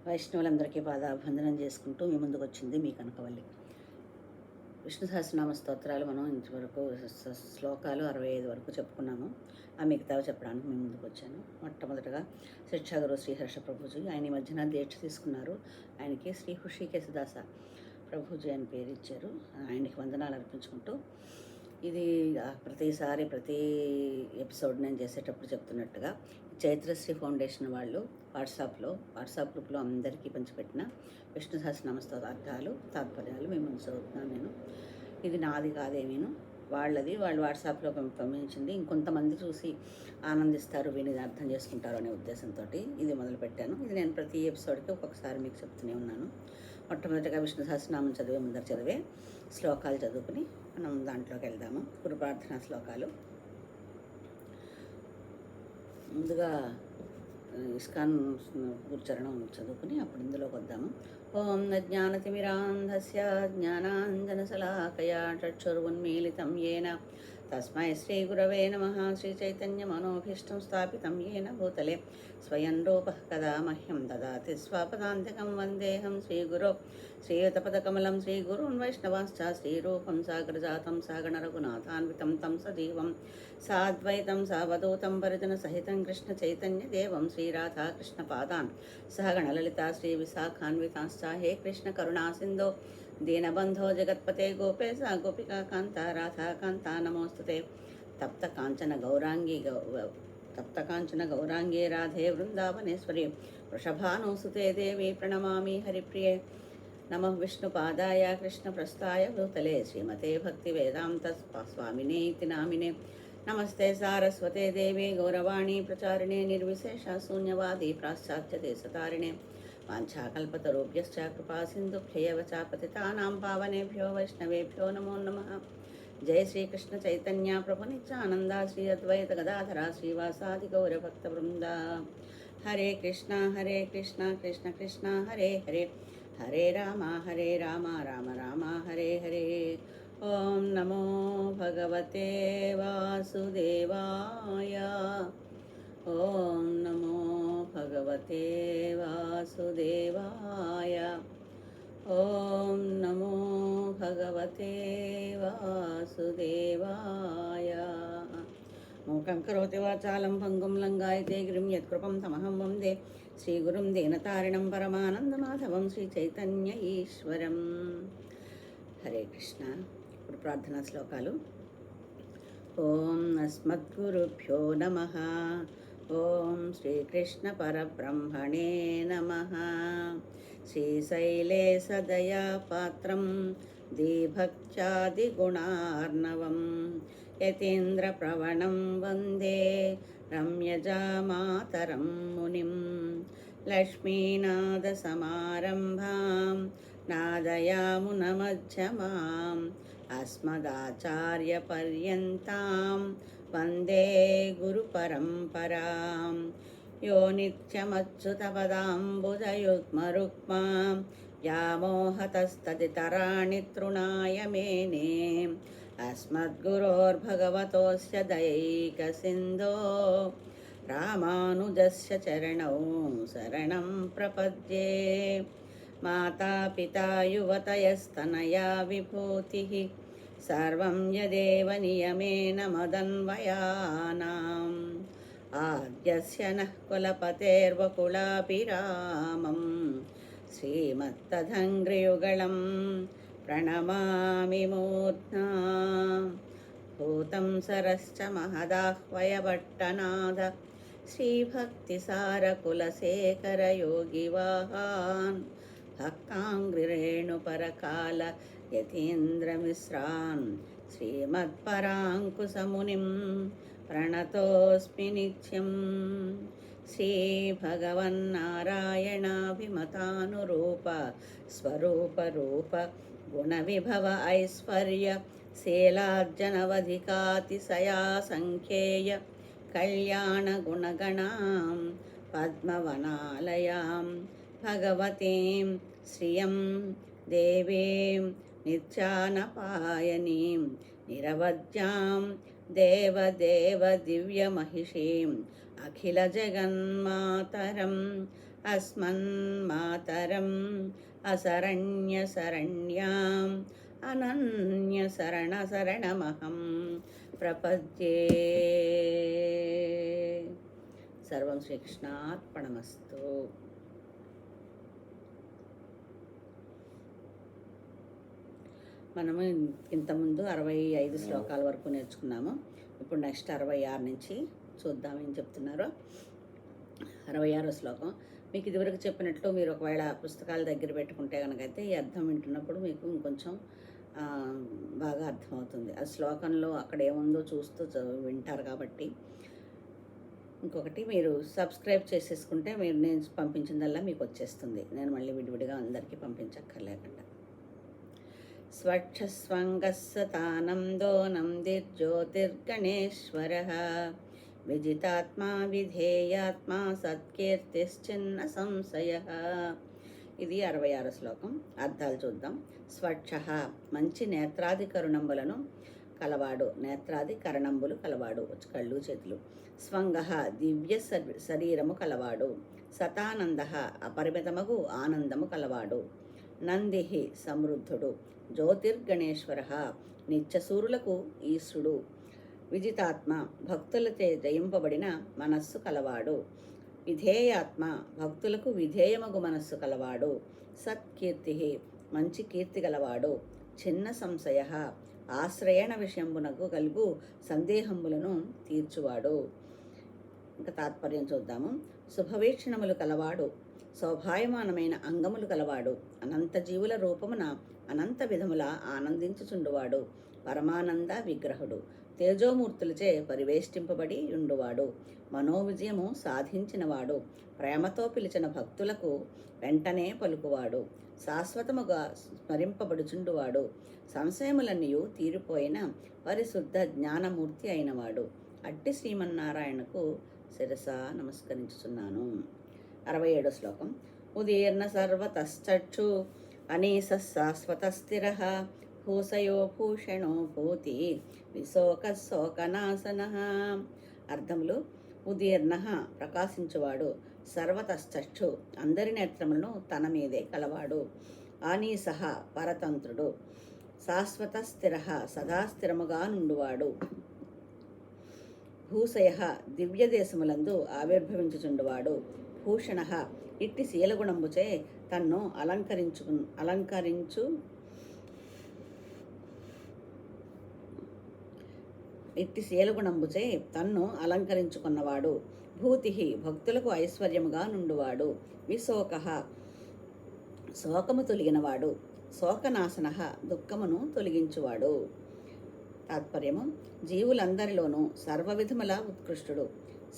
వైష్ణవులందరికీ పాదాభివందనం చేసుకుంటూ మీ ముందుకు వచ్చింది మీ కనకవల్లి. విష్ణు సహస్రనామ స్తోత్రాలు మనం ఇంతవరకు శ్లోకాలు 65 వరకు చెప్పుకున్నాము. ఆ మిగతావి చెప్పడానికి మీ ముందుకు వచ్చాను. మొట్టమొదటగా శిక్షాగురు శ్రీహర్ష ప్రభుజీ, ఆయన ఈ మధ్యన దీక్ష తీసుకున్నారు. ఆయనకి శ్రీ హృషికేశదాస ప్రభుజీ అని పేరు ఇచ్చారు. ఆయనకి వందనాలు అర్పించుకుంటూ, ఇది ప్రతిసారి ప్రతి ఎపిసోడ్ నేను చేసేటప్పుడు చెప్తున్నట్టుగా చైత్రశ్రీ ఫౌండేషన్ వాళ్ళు వాట్సాప్ గ్రూప్లో అందరికీ పంచిపెట్టిన విష్ణు సహస్రనామ అర్థాలు తాత్పర్యాలు మేము ముందు చదువుతున్నాను. నేను ఇది నాది కాదేమీను, వాళ్ళది. వాళ్ళు వాట్సాప్లో పంపించింది. ఇంకొంతమంది చూసి ఆనందిస్తారు, విని అర్థం చేసుకుంటారు అనే ఉద్దేశంతో ఇది మొదలుపెట్టాను. ఇది నేను ప్రతి ఎపిసోడ్కి ఒక్కొక్కసారి మీకు చెప్తూనే ఉన్నాను. మొట్టమొదటిగా విష్ణు సహస్రనామం చదివే శ్లోకాలు చదువుకుని మనం దాంట్లోకి వెళ్దాము. గురు ప్రార్థనా శ్లోకాలు. ముందుగా ఇస్కాన్ గురుచరణం చదువుకుని అప్పుడు ఇందులోకి వద్దాము. ఓం జ్ఞానతిమిరాంధస్య జ్ఞానాంజనశలాకయా చక్షురున్మీలితం యేన తస్మై శ్రీగురవే నమః. శ్రీచైతన్యమనోభీష్టం స్థాపితం యేన భూతలే స్వయం రూపః కదా మహ్యం దదాతి స్వపదాంతికం. వందేహం శ్రీగురో శ్రీయుతపదకమలం శ్రీగురున్ వైష్ణవాశ్చ శ్రీరూపం సాగరజాతం సాగణరఘునాథాన్వితం తం సజీవం సాద్వైతం సావధూతం పరిజనసహితం కృష్ణచైతన్యదేవం శ్రీరాధాకృష్ణపాదాన్ సహగణలలితా శ్రీవిశాఖాన్వితాశ్చ. హే కృష్ణ కరుణా సింధో దీనబంధో జగత్పతే గోపేశ గోపికా కాంత రాధాకాంత నమోస్తుతే. తప్త కాంచన గౌరాంగే రాధే వృందావనేశ్వరి వృషభానుసుతే దేవి ప్రణమామి హరిప్రియే. నమః విష్ణుపాదాయ కృష్ణప్రస్థాయ భూతలే శ్రీమతే భక్తివేదాంత స్వామినే ఇతి నామినే. నమస్తే సారస్వతే దేవి గౌరవాణి ప్రచారిణే నిర్విశేష శూన్యవాది పాశ్చాత్య దేశతారిణే. వాంఛాకల్పతరుభ్యశ్చ కృపా సింధుభ్యైవ చ పతితానాం పావనేభ్యో వైష్ణవేభ్యో నమో నమః. జయ శ్రీకృష్ణ చైతన్య ప్రభు నిత్యానంద శ్రీ అద్వైత గదాధర శ్రీవాసాది గౌరభక్త వృంద. హరే కృష్ణ కృష్ణ కృష్ణ హరే హరే, హరే రామ రామ రామ హరే హరే. ఓం నమో భగవతే వాసుదేవాయ. ఓం నమో భగవతే వాసుదేవాయ. ఓం నమో భగవతే వాసుదేవాయ. మూకం కరోతి వాచాలం భంగుం లంఘాయతే గిరిం యత్కృపం తమహం వందే శ్రీగురుం దీనతారిణం పరమానందమాధవం శ్రీచైతన్య ఈశ్వరం. హరే కృష్ణ. ఇప్పుడు ప్రార్థనా శ్లోకాలు. ఓం అస్మద్గురుభ్యో నమః. ఓం శ్రీకృష్ణ పరబ్రహ్మణే నమః. శ్రీశైలే సదయా పాత్రం దీభక్త్యాదిగుణార్ణవం యతీంద్రప్రవణం వందే రమ్యజామాతరం మునిం. లక్ష్మీనాథసమారంభాం నాదయామునమధ్యమాం అస్మదాచార్యపర్యంతాం వందే గురుపరంపరాం. యో నిత్యమచ్యుతపదాంబుజయుగ్మరుక్మాం వ్యామోహతస్తదితరాణి తృణాయ మేనే. అస్మద్గురోర్భగవతోస్య దయైకసిన్ధో రామానుజస్య చరణౌ శరణం ప్రపద్యే. మాతాపితా యువతయస్తనయా విభూతిః సర్వం యదేవ నియమేన మదన్వయానాం. ఆద్యస్య నః కులపతేర్వకులాభిరామం శ్రీమత్తదంఘ్రియుగళం ప్రణమామి మూర్ధ్నా. భూతం సరశ్చ మహదాహ్వయభట్టనాథ శ్రీభక్తిసారకులశేఖర యోగివాహాన్ భక్తాంఘ్రిరేణుపరకాల యతీంద్రమిశ్రాన్ శ్రీమత్పరాంకుశమునిం ప్రణతోస్మి నిత్యం. శ్రీభగవన్నారాయణాభిమతానురూప స్వరూప గుణవిభవ ఐశ్వర్య శీలార్జనవధికాతిశయా సంఖ్యేయ కళ్యాణగుణగణాం పద్మవనాలయాం భగవతీం శ్రియం దేవీం నిత్యానపాయనీం నిరవద్యాం దేవదేవ దివ్యమహిషీం అఖిలజగన్మాతరం అస్మన్మాతరం అశరణ్యశరణ్యాం అనన్యశరణశరణమహం ప్రపద్యే. సర్వం శ్రీకృష్ణార్పణమస్తు. మనము ఇంతకుముందు 65 శ్లోకాల వరకు నేర్చుకున్నాము. ఇప్పుడు నెక్స్ట్ 66 నుంచి చూద్దాం ఏం చెప్తున్నారో. 66వ శ్లోకం మీకు ఇదివరకు చెప్పినట్లు మీరు ఒకవేళ పుస్తకాల దగ్గర పెట్టుకుంటే కనుకైతే ఈ అర్థం వింటున్నప్పుడు మీకు ఇంకొంచెం బాగా అర్థమవుతుంది. ఆ శ్లోకంలో అక్కడ ఏముందో చూస్తూ వింటారు కాబట్టి. ఇంకొకటి మీరు సబ్స్క్రైబ్ చేసేసుకుంటే మీరు నేను పంపించిందల్లా మీకు వచ్చేస్తుంది. నేను మళ్ళీ విడివిడిగా అందరికీ పంపించక్కర్లేకుండా. స్వచ్ఛస్వంగస్సతానందో నందిర్జ్యోతిర్గణేశ్వరః విజితాత్మా విధేయాత్మా సత్కీర్తిశ్చిన్న సంశయః. ఇది 66 శ్లోకం. అర్థాలు చూద్దాం. స్వచ్ఛ మంచి నేత్రాది కరుణంబులను కలవాడు, నేత్రాది కరణంబులు కలవాడు, కళ్ళు చేతులు. స్వంగ దివ్య శరీరము కలవాడు. సతానంద అపరిమితమగు ఆనందము కలవాడు. నంది సమృద్ధుడు. జ్యోతిర్గణేశ్వర నిత్యసూరులకు ఈశ్వరుడు. విజితాత్మ భక్తులచే జయింపబడిన మనస్సు కలవాడు. విధేయాత్మ భక్తులకు విధేయమగు మనస్సు కలవాడు. సత్కీర్తి మంచి కీర్తి గలవాడు. చిన్న సంశయ ఆశ్రయణ విషయంబునకు కలుగు సందేహములను తీర్చువాడు. ఇంకా తాత్పర్యం చూద్దాము. శుభవీక్షణములు కలవాడు. శోభాయమానమైన అంగములు కలవాడు. అనంత జీవుల రూపమున అనంత విధముల ఆనందించుచుండువాడు. పరమానంద విగ్రహుడు. తేజోమూర్తులచే పరివేష్టింపబడి ఉండువాడు. మనోవిజయము సాధించినవాడు. ప్రేమతో పిలిచిన భక్తులకు వెంటనే పలుకువాడు. శాశ్వతముగా స్మరింపబడుచుండువాడు. సంశయములన్నీ తీరిపోయిన పరిశుద్ధ జ్ఞానమూర్తి అయినవాడు. అట్టి శ్రీమన్నారాయణకు శిరస నమస్కరించుచున్నాను. 67 శ్లోకం. ఉదీర్ణ సర్వతశ్చక్షు అనీస శాశ్వత స్థిర భూషయో భూషణో భూతి విశోక శోకనాశన. అర్థములు. ఉదీర్ణ ప్రకాశించువాడు. సర్వతశ్చక్షు అందరి నేత్రములను తన మీదే కలవాడు. ఆనీసహ పరతంత్రుడు. శాశ్వత స్థిర సదా స్థిరముగా నుండువాడు. భూషయ దివ్యదేశములందు ఆవిర్భవించుచుండువాడు. భూషణ ఇట్టి శీలగుణంబుచే తన్ను అలంకరించుకున్నవాడు. భూతి భక్తులకు ఐశ్వర్యముగా నుండువాడు. విశోక శోకము తొలగినవాడు. శోకనాశన దుఃఖమును తొలగించువాడు. తాత్పర్యము. జీవులందరిలోనూ సర్వవిధముల ఉత్కృష్టుడు.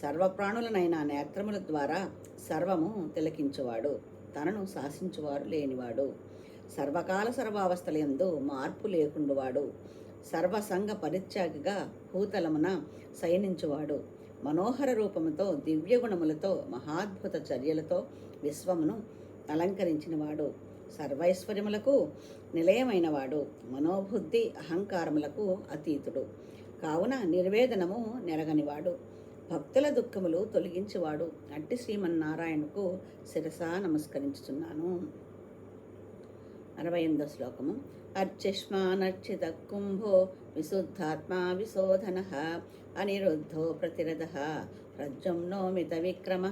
సర్వప్రాణులనైన నేత్రముల ద్వారా సర్వము తిలకించువాడు. తనను శాసించువారు లేనివాడు. సర్వకాల సర్వావస్థలందు మార్పు లేకుండువాడు. సర్వసంగ పరిత్యాగిగా భూతలమున శయనించువాడు. మనోహర రూపముతో దివ్యగుణములతో మహాద్భుత చర్యలతో విశ్వమును అలంకరించినవాడు. సర్వైశ్వర్యములకు నిలయమైనవాడు. మనోబుద్ధి అహంకారములకు అతీతుడు. కావున నిర్వేదనము నెరగనివాడు. భక్తుల దుఃఖములు తొలగించువాడు. అట్టి శ్రీమన్నారాయణకు శిరస నమస్కరించుచున్నాను. 68 శ్లోకము. అర్చిష్మానర్చిత కుంభో విశుద్ధాత్మా విశోధన అనిరుద్ధో ప్రతిరథ ప్రద్యుమ్నో మిత విక్రమ.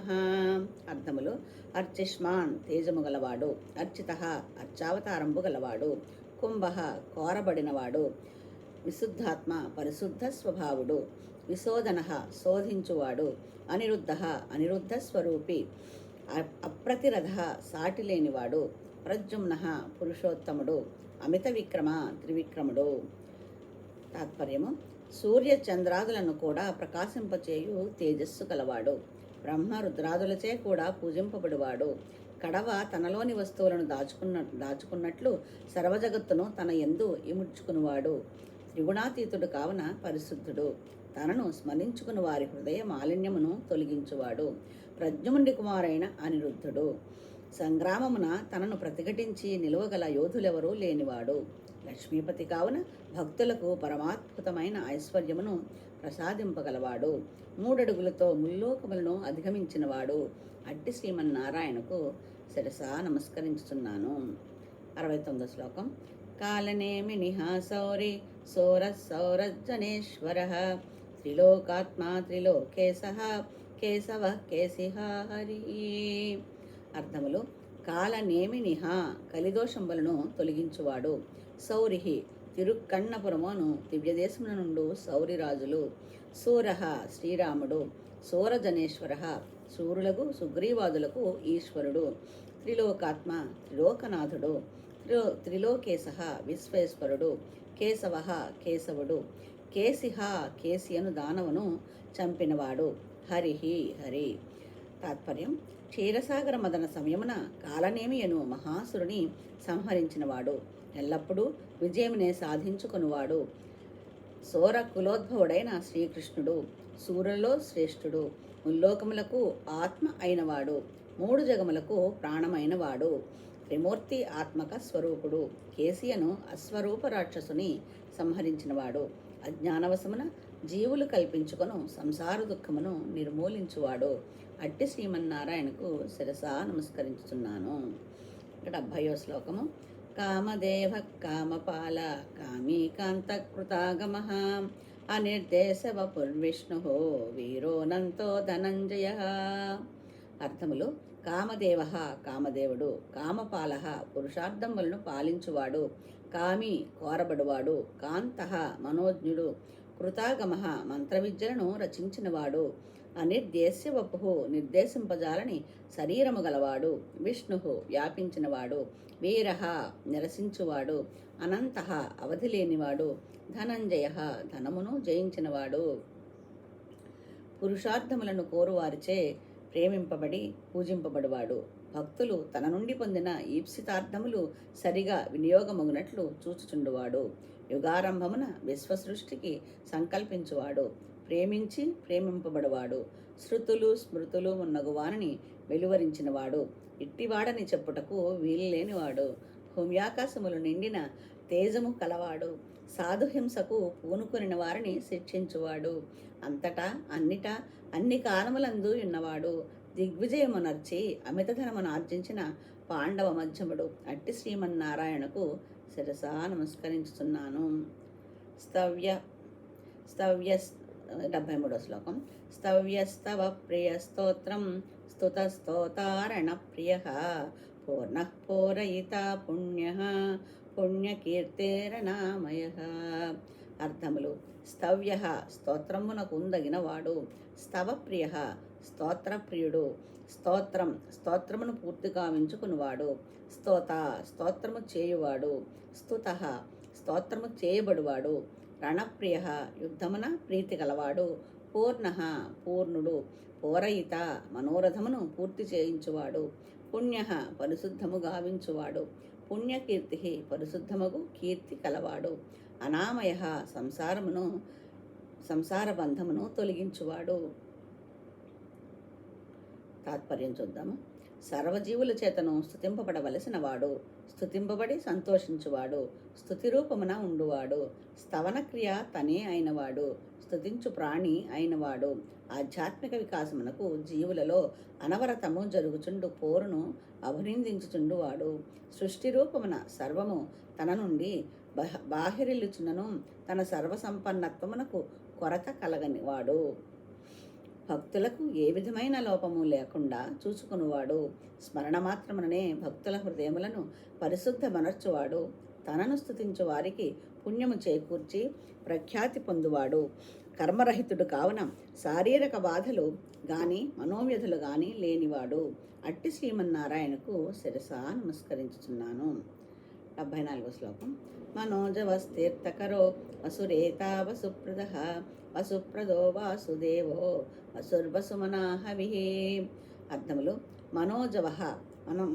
అర్థములు. అర్చిష్మాన్ తేజము గలవాడు. అర్చిత అర్చావతారంబు గలవాడు. కుంభ కోరబడినవాడు. విశుద్ధాత్మ పరిశుద్ధ స్వభావుడు. విశోధన శోధించువాడు. అనిరుద్ధ అనిరుద్ధ స్వరూపి. అప్రతిరథ సాటి లేనివాడు. ప్రద్యుమ్న పురుషోత్తముడు. అమిత విక్రమ త్రివిక్రముడు. తాత్పర్యము. సూర్య చంద్రాదులను కూడా ప్రకాశింపచేయు తేజస్సు కలవాడు. బ్రహ్మ రుద్రాదులచే కూడా పూజింపబడివాడు. కడవ తనలోని వస్తువులను దాచుకున్నట్లు సర్వజగత్తును తన యందు ఇముడ్చుకునివాడు. త్రిగుణాతీతుడు కావున పరిశుద్ధుడు. తనను స్మరించుకుని వారి హృదయ మాలిన్యమును తొలగించువాడు. ప్రద్యుమ్నుడి కుమారైన అనిరుద్ధుడు. సంగ్రామమున తనను ప్రతిఘటించి నిలువగల యోధులెవరూ లేనివాడు. లక్ష్మీపతి కావున భక్తులకు పరమాద్భుతమైన ఐశ్వర్యమును ప్రసాదింపగలవాడు. 3 అడుగులతో ముల్లోకములను అధిగమించినవాడు. అట్టి శ్రీమన్నారాయణకు శిరసా నమస్కరించుతున్నాను. 69 శ్లోకం. కాలనేమి నిహాసౌరి సౌరజనేశ్వర త్రిలోకాత్మా త్రిలోకేశః కేశవ కేశిహ హరి. అర్థములు. కాలనేమినిహ కలిదోషంబులను తొలగించువాడు. సౌరిహి తిరుక్కన్నపురమును దివ్యదేశముల నుండు సౌరిరాజులు. సూరః శ్రీరాముడు. సూరజనేశ్వర సూరులకు సుగ్రీవాదులకు ఈశ్వరుడు. త్రిలోకాత్మ త్రిలోకనాథుడు. త్రిలోకేశః విశ్వేశ్వరుడు. కేశవ కేశవుడు. కేశిహ కేశియను దానవును చంపినవాడు. హరిహి హరి. తాత్పర్యం. క్షీరసాగర మదన సమయమున కాలనేమియను మహాసురుని సంహరించినవాడు. ఎల్లప్పుడూ విజయమునే సాధించుకునివాడు. సోర కులోద్భవుడైన శ్రీకృష్ణుడు సూర్యులలో శ్రేష్ఠుడు. ముల్లోకములకు ఆత్మ అయినవాడు. 3 జగములకు ప్రాణమైనవాడు. త్రిమూర్తి ఆత్మక స్వరూపుడు. కేశియను అశ్వరూప రాక్షసుని సంహరించినవాడు. అజ్ఞానవశమున జీవులు కల్పించుకొను సంసార దుఃఖమును నిర్మూలించువాడు. అట్టి శ్రీమన్నారాయణకు శిరసా నమస్కరించుతున్నాను. 70వ శ్లోకము. కామదేవ కామపాల కామీకాంతకృతాగమ అనిర్దేశవపుర్విష్ణు వీరోనంతో ధనంజయ. అర్థములు. కామదేవ కామదేవుడు. కామపాల పురుషార్థములను పాలించువాడు. కామి కోరబడువాడు. కాంత మనోజ్ఞుడు. కృతాగమ మంత్రవిద్యలను రచించినవాడు. అనిర్దేశ్య వపు నిర్దేశింపజాలని శరీరము గలవాడు. విష్ణు వ్యాపించినవాడు. వీర నిరసించువాడు. అనంత అవధి లేనివాడు. ధనంజయ ధనమును జయించినవాడు. పురుషార్థములను కోరువారిచే ప్రేమింపబడి పూజింపబడువాడు. భక్తులు తన నుండి పొందిన ఈప్సితార్థములు సరిగా వినియోగమగునట్లు చూచుచుండువాడు. యుగారంభమున విశ్వసృష్టికి సంకల్పించువాడు. ప్రేమించి ప్రేమింపబడువాడు. శృతులు స్మృతులు మున్నగువారిని వెలువరించినవాడు. ఇట్టివాడని చెప్పుటకు వీలులేనివాడు. భూమ్యాకాశములు నిండిన తేజము కలవాడు. సాధుహింసకు పూనుకొనిన వారిని శిక్షించువాడు. అంతటా అన్నిటా అన్ని కాలములందు ఉన్నవాడు. దిగ్విజయమునర్చి అమితధనమును ఆర్జించిన పాండవ మధ్యముడు. అట్టి శ్రీమన్నారాయణకు శిరసా నమస్కరించుతున్నాను. 73వ శ్లోకం. స్తవ్యస్తవ ప్రియ స్తోత్రం స్తుతస్తోతారణ ప్రియ పూర్ణ పూరయిత పుణ్య పుణ్యకీర్తేరణామయ. అర్థములు. స్తవ్య స్తోత్రమునకు ఉందగినవాడు. స్తవప్రియ స్తోత్రప్రియుడు. స్తోత్రం స్తోత్రమును పూర్తిగా వించుకునివాడు. స్తోత స్తోత్రము చేయువాడు. స్తుత స్తోత్రము చేయబడువాడు. రణప్రియ యుద్ధమున ప్రీతి గలవాడు. పూర్ణ పూర్ణుడు. పూరయిత మనోరథమును పూర్తి చేయించువాడు. పుణ్య పరిశుద్ధము గావించువాడు. పుణ్యకీర్తి పరిశుద్ధముగు కీర్తి కలవాడు. అనామయ సంసార బంధమును తొలగించువాడు. తాత్పర్యం చూద్దాము. సర్వజీవుల చేతను స్తుతింపబడవలసిన వాడు. స్తుతింపబడి సంతోషించువాడు. స్తుతి రూపమున ఉండువాడు. స్తవన క్రియ తనే అయినవాడు. స్తుతించు ప్రాణి అయినవాడు. ఆధ్యాత్మిక వికాసమునకు జీవులలో అనవరతము జరుగుచుండు పోరును అభినందించుచుండువాడు. సృష్టి రూపమున సర్వము తన నుండి బాహిరిల్లుచున్నను తన సర్వసంపన్నత్వమునకు కొరత కలగనివాడు. భక్తులకు ఏ విధమైన లోపము లేకుండా చూసుకునివాడు. స్మరణ మాత్రముననే భక్తుల హృదయములను పరిశుద్ధమనర్చువాడు. తనను స్తుతించు వారికి పుణ్యము చేకూర్చి ప్రఖ్యాతి పొందువాడు. కర్మరహితుడు కావున శారీరక బాధలు గాని మనోవ్యధులు గాని లేనివాడు. అట్టి శ్రీమన్నారాయణకు శిరసా నమస్కరించుచున్నాను. 74వ శ్లోకం. మనోజవస్తీర్థకరో వసురేతా వసుప్రద వసుప్రదో వాసుదేవో వసుర్వసుమనాహవి. అర్థములు. మనోజవ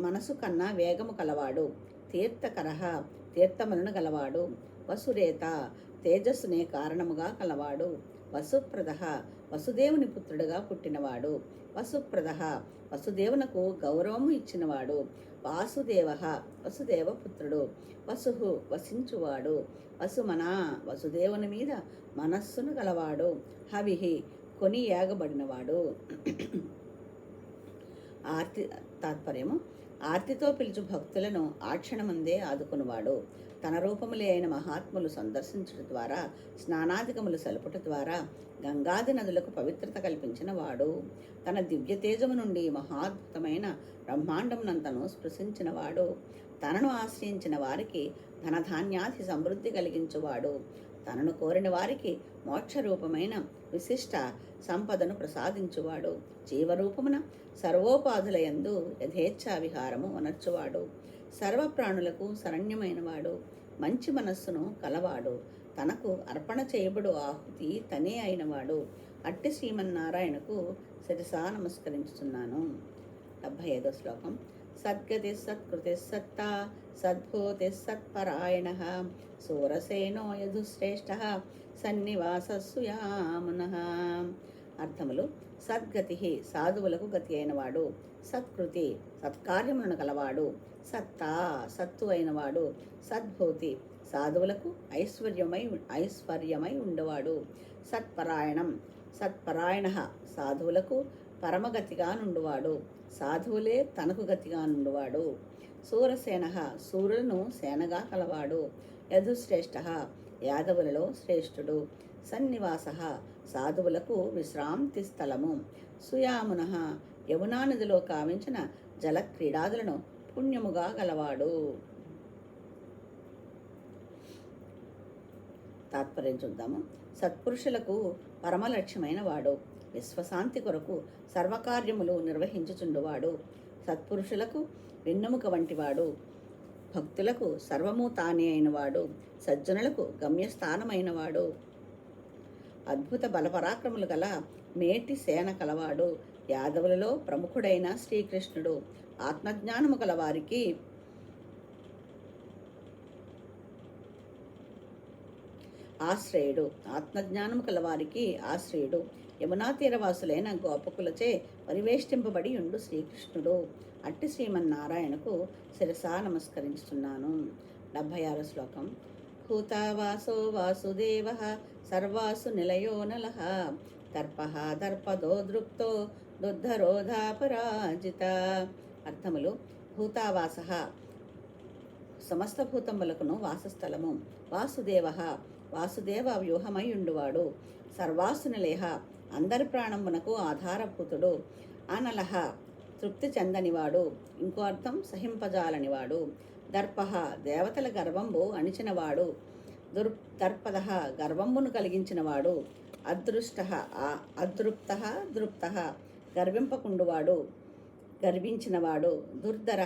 మనసు కన్నా వేగము కలవాడు. తీర్థకర తీర్థములను గలవాడు. వసురేత తేజస్సునే కారణముగా కలవాడు. వసుప్రద వసుదేవుని పుత్రుడుగా పుట్టినవాడు. వసుప్రద వసుదేవునకు గౌరవము ఇచ్చినవాడు. వాసుదేవ వసుదేవ పుత్రుడు. వసు వసించువాడు. వసుమన వసుదేవుని మీద మనస్సును గలవాడు. హవిహి కొని యాగబడినవాడు. ఆర్తి తాత్పర్యము ఆర్తితో పిలుచు భక్తులను ఆ క్షణమందే ఆదుకునివాడు. తన రూపములే అయిన మహాత్ములు సందర్శించడం ద్వారా, స్నానాధికములు సలుపుట ద్వారా గంగాది నదులకు పవిత్రత కల్పించిన వాడు. తన దివ్య తేజము నుండి మహాద్భుతమైన బ్రహ్మాండమునంతను స్పృశించిన వాడు. తనను ఆశ్రయించిన వారికి ధనధాన్యాది సమృద్ధి కలిగించువాడు. తనను కోరిన వారికి మోక్షరూపమైన విశిష్ట సంపదను ప్రసాదించువాడు. జీవరూపమున సర్వోపాధులయందు యథేచ్ఛా విహారము అనర్చువాడు. సర్వప్రాణులకు శరణ్యమైనవాడు. మంచి మనస్సును కలవాడు. తనకు అర్పణ చేయబడు ఆహుతి తనే అయినవాడు. అట్టి శ్రీమన్నారాయణకు శిరసా నమస్కరించుతున్నాను. 75వ శ్లోకం. సద్గతి సత్కృతి సత్తా సద్భూతి సత్పరాయణ సూరసేనో యధుశ్రేష్ఠ సన్నివాసస్సుయామున. అర్థములు: సద్గతి సాధువులకు గతి అయినవాడు. సత్కృతి సత్కార్యములను కలవాడు. సత్తా సత్తు అయినవాడు. సద్భూతి సాధువులకు ఐశ్వర్యమై ఉండవాడు. సత్పరాయణ సాధువులకు పరమగతిగా నుండువాడు. సాధువులే తనకు గతిగా నుండువాడు. సూరసేన సూర్యులను సేనగా కలవాడు. యధుశ్రేష్ఠ యాదవులలో శ్రేష్ఠుడు. సన్నివాస సాధువులకు విశ్రాంతి స్థలము. సుయామున యమునా నదిలో కావించిన జలక్రీడాదులను పుణ్యముగా గలవాడు. తాత్పర్యం చూద్దాము. సత్పురుషులకు పరమలక్ష్యమైన వాడు. విశ్వశాంతి కొరకు సర్వకార్యములు నిర్వహించుచుండువాడు. సత్పురుషులకు వెన్నెముక వంటివాడు. భక్తులకు సర్వము తానే అయినవాడు. సజ్జనులకు గమ్యస్థానమైనవాడు. అద్భుత బలపరాక్రములు గల మేటి సేన కలవాడు. యాదవులలో ప్రముఖుడైన శ్రీకృష్ణుడు. ఆత్మజ్ఞానము గల వారికి ఆశ్రయుడు. ఆత్మజ్ఞానము కలవారికి ఆశ్రయుడు. యమునా తీరవాసులైన గోపకులచే పరివేష్టింపబడి ఉండు శ్రీకృష్ణుడు. అట్టి శ్రీమన్నారాయణకు శిరసా నమస్కరించుతున్నాను. 76వ శ్లోకం. భూతావాసో వాసుదేవ సర్వాసు నిలయో నలః దర్పః దర్పదో దృప్తో దుర్ధరోధాపరాజిత. అర్థములు: భూతావాస సమస్త భూతములకును వాసస్థలము. వాసుదేవ వ్యూహమై ఉండువాడు. సర్వాసు నిలయ అందరి ప్రాణమునకు ఆధారభూతుడు. అనలహ తృప్తి చెందనివాడు. ఇంకో అర్థం సహింపజాలనివాడు. దర్పః దేవతల గర్వంబు అణిచినవాడు. దర్పద గర్వంబును కలిగించినవాడు. దృప్త గర్వింపకుండువాడు, గర్వించినవాడు. దుర్ధర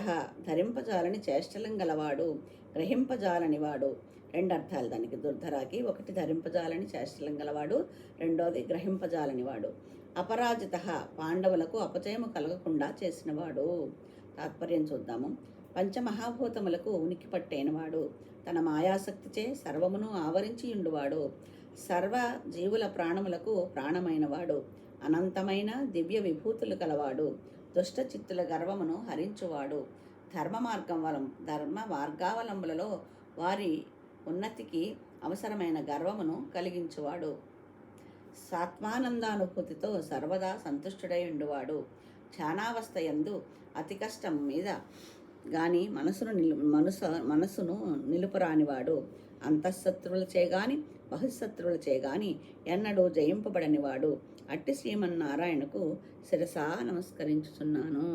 ధరింపజాలని చేష్టలం గలవాడు, గ్రహింపజాలనివాడు. రెండు అర్థాలు దానికి. దుర్ధరాకి ఒకటి ధరింపజాలని చేష్టలం గలవాడు, రెండోది గ్రహింపజాలనివాడు. అపరాజిత పాండవులకు అపజయము కలగకుండా చేసినవాడు. తాత్పర్యం చూద్దాము. పంచమహాభూతములకు ఉనికి పట్టైనవాడు. తన మాయాశక్తిచే సర్వమును ఆవరించి ఉండువాడు. సర్వ జీవుల ప్రాణములకు ప్రాణమైనవాడు. అనంతమైన దివ్య విభూతులు కలవాడు. దుష్ట చిత్తుల గర్వమును హరించువాడు. ధర్మ మార్గావలంబులలో వారి ఉన్నతికి అవసరమైన గర్వమును కలిగించువాడు. సాత్మానందానుభూతితో సర్వదా సంతుష్టుడై ఉండువాడు. ధ్యానావస్థ యందు అతి కష్టం మీద గాని మనసును నిలుపురానివాడు. అంతఃశత్రువులచే గాని బహిశత్రువులచే గాని ఎన్నడూ జయింపబడనివాడు. అట్టి శ్రీమన్నారాయణకు శిరసా నమస్కరించుచున్నాను.